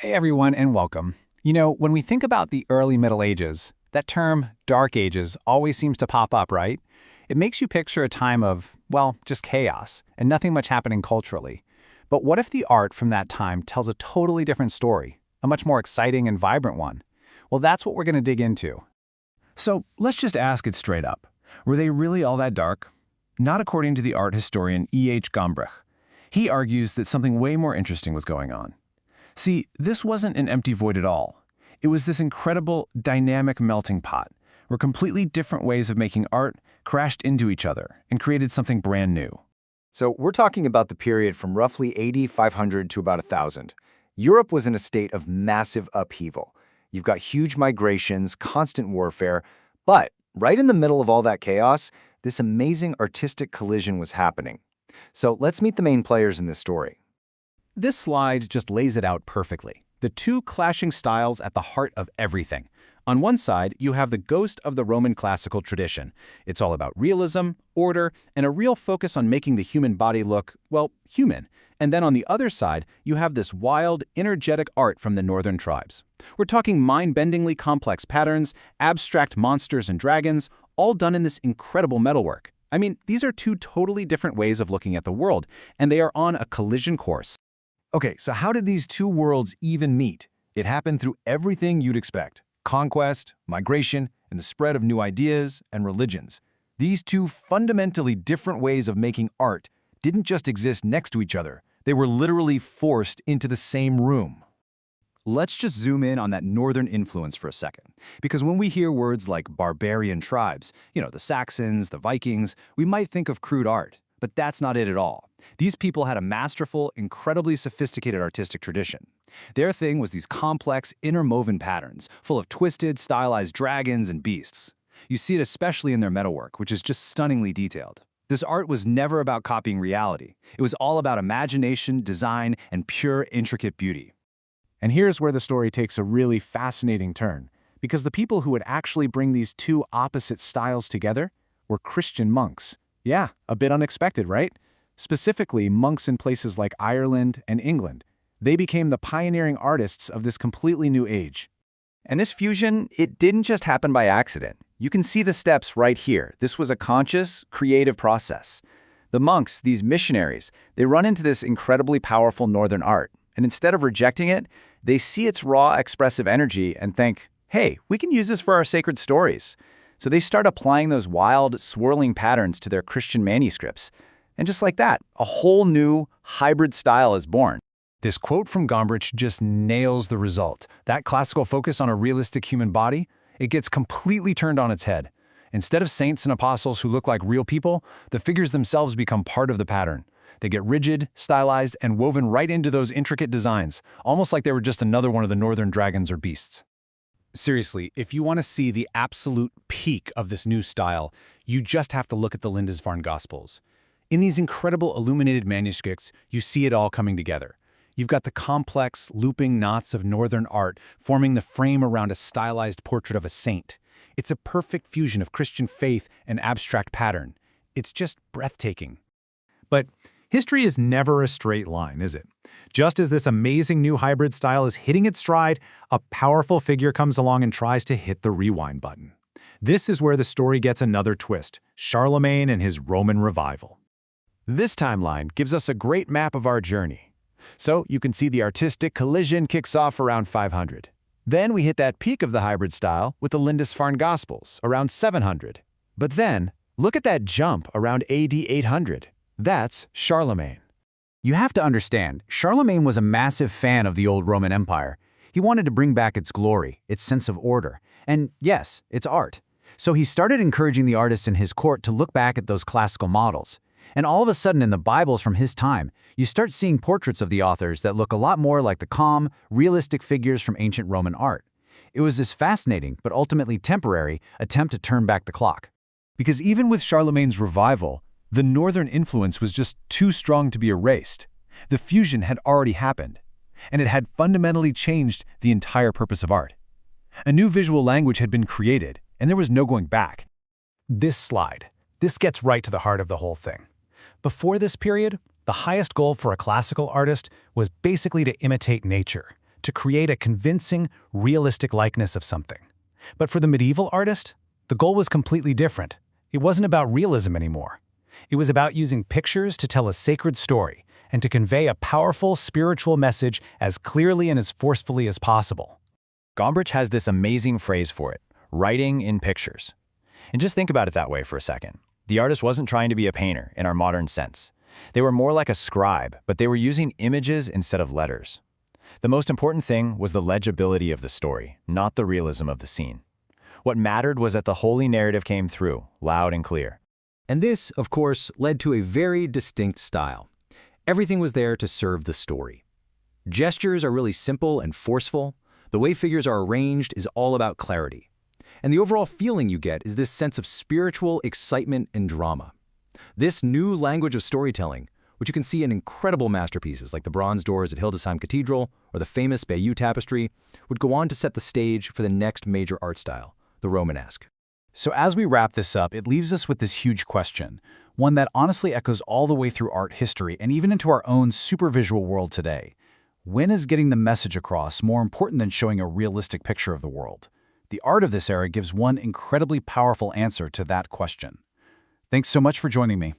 Hey everyone, and welcome. When we think about the early Middle Ages, that term, Dark Ages, always seems to pop up, right? It makes you picture a time of, well, just chaos, and nothing much happening culturally. But what if the art from that time tells a totally different story, a much more exciting and vibrant one? Well, that's what we're going to dig into. So let's just ask it straight up. Were they really all that dark? Not according to the art historian E.H. Gombrich. He argues that something way more interesting was going on. See, this wasn't an empty void at all. It was this incredible, dynamic melting pot, where completely different ways of making art crashed into each other and created something brand new. So we're talking about the period from roughly AD 500 to about 1000. Europe was in a state of massive upheaval. You've got huge migrations, constant warfare, but right in the middle of all that chaos, this amazing artistic collision was happening. So let's meet the main players in this story. This slide just lays it out perfectly. The two clashing styles at the heart of everything. On one side, you have the ghost of the Roman classical tradition. It's all about realism, order, and a real focus on making the human body look, well, human. And then on the other side, you have this wild, energetic art from the northern tribes. We're talking mind-bendingly complex patterns, abstract monsters and dragons, all done in this incredible metalwork. I mean, these are two totally different ways of looking at the world, and they are on a collision course. Okay, so how did these two worlds even meet? It happened through everything you'd expect: conquest, migration, and the spread of new ideas and religions. These two fundamentally different ways of making art didn't just exist next to each other. They were literally forced into the same room. Let's just zoom in on that northern influence for a second. Because when we hear words like barbarian tribes, the Saxons, the Vikings, we might think of crude art. But that's not it at all. These people had a masterful, incredibly sophisticated artistic tradition. Their thing was these complex, interwoven patterns, full of twisted, stylized dragons and beasts. You see it especially in their metalwork, which is just stunningly detailed. This art was never about copying reality. It was all about imagination, design, and pure, intricate beauty. And here's where the story takes a really fascinating turn, because the people who would actually bring these two opposite styles together were Christian monks. Yeah, a bit unexpected, right? Specifically, monks in places like Ireland and England. They became the pioneering artists of this completely new age. And this fusion, it didn't just happen by accident. You can see the steps right here. This was a conscious, creative process. The monks, these missionaries, they run into this incredibly powerful northern art, and instead of rejecting it, they see its raw, expressive energy and think, hey, we can use this for our sacred stories. So they start applying those wild, swirling patterns to their Christian manuscripts. And just like that, a whole new, hybrid style is born. This quote from Gombrich just nails the result. That classical focus on a realistic human body, it gets completely turned on its head. Instead of saints and apostles who look like real people, the figures themselves become part of the pattern. They get rigid, stylized, and woven right into those intricate designs, almost like they were just another one of the northern dragons or beasts. Seriously, if you want to see the absolute peak of this new style, you just have to look at the Lindisfarne Gospels. In these incredible illuminated manuscripts, you see it all coming together. You've got the complex, looping knots of northern art forming the frame around a stylized portrait of a saint. It's a perfect fusion of Christian faith and abstract pattern. It's just breathtaking. But history is never a straight line, is it? Just as this amazing new hybrid style is hitting its stride, a powerful figure comes along and tries to hit the rewind button. This is where the story gets another twist: Charlemagne and his Roman revival. This timeline gives us a great map of our journey. So you can see the artistic collision kicks off around 500. Then we hit that peak of the hybrid style with the Lindisfarne Gospels around 700. But then, look at that jump around AD 800. That's Charlemagne. You have to understand, Charlemagne was a massive fan of the old Roman Empire. He wanted to bring back its glory, its sense of order, and yes, its art. So he started encouraging the artists in his court to look back at those classical models. And all of a sudden in the Bibles from his time, you start seeing portraits of the authors that look a lot more like the calm, realistic figures from ancient Roman art. It was this fascinating, but ultimately temporary, attempt to turn back the clock. Because even with Charlemagne's revival, the northern influence was just too strong to be erased. The fusion had already happened, and it had fundamentally changed the entire purpose of art. A new visual language had been created, and there was no going back. This slide, this gets right to the heart of the whole thing. Before this period, the highest goal for a classical artist was basically to imitate nature, to create a convincing, realistic likeness of something. But for the medieval artist, the goal was completely different. It wasn't about realism anymore. It was about using pictures to tell a sacred story and to convey a powerful spiritual message as clearly and as forcefully as possible. Gombrich has this amazing phrase for it, writing in pictures. And just think about it that way for a second. The artist wasn't trying to be a painter in our modern sense. They were more like a scribe, but they were using images instead of letters. The most important thing was the legibility of the story, not the realism of the scene. What mattered was that the holy narrative came through, loud and clear. And this, of course, led to a very distinct style. Everything was there to serve the story. Gestures are really simple and forceful. The way figures are arranged is all about clarity. And the overall feeling you get is this sense of spiritual excitement and drama. This new language of storytelling, which you can see in incredible masterpieces like the bronze doors at Hildesheim Cathedral or the famous Bayeux Tapestry, would go on to set the stage for the next major art style, the Romanesque. So as we wrap this up, it leaves us with this huge question, one that honestly echoes all the way through art history and even into our own supervisual world today. When is getting the message across more important than showing a realistic picture of the world? The art of this era gives one incredibly powerful answer to that question. Thanks so much for joining me.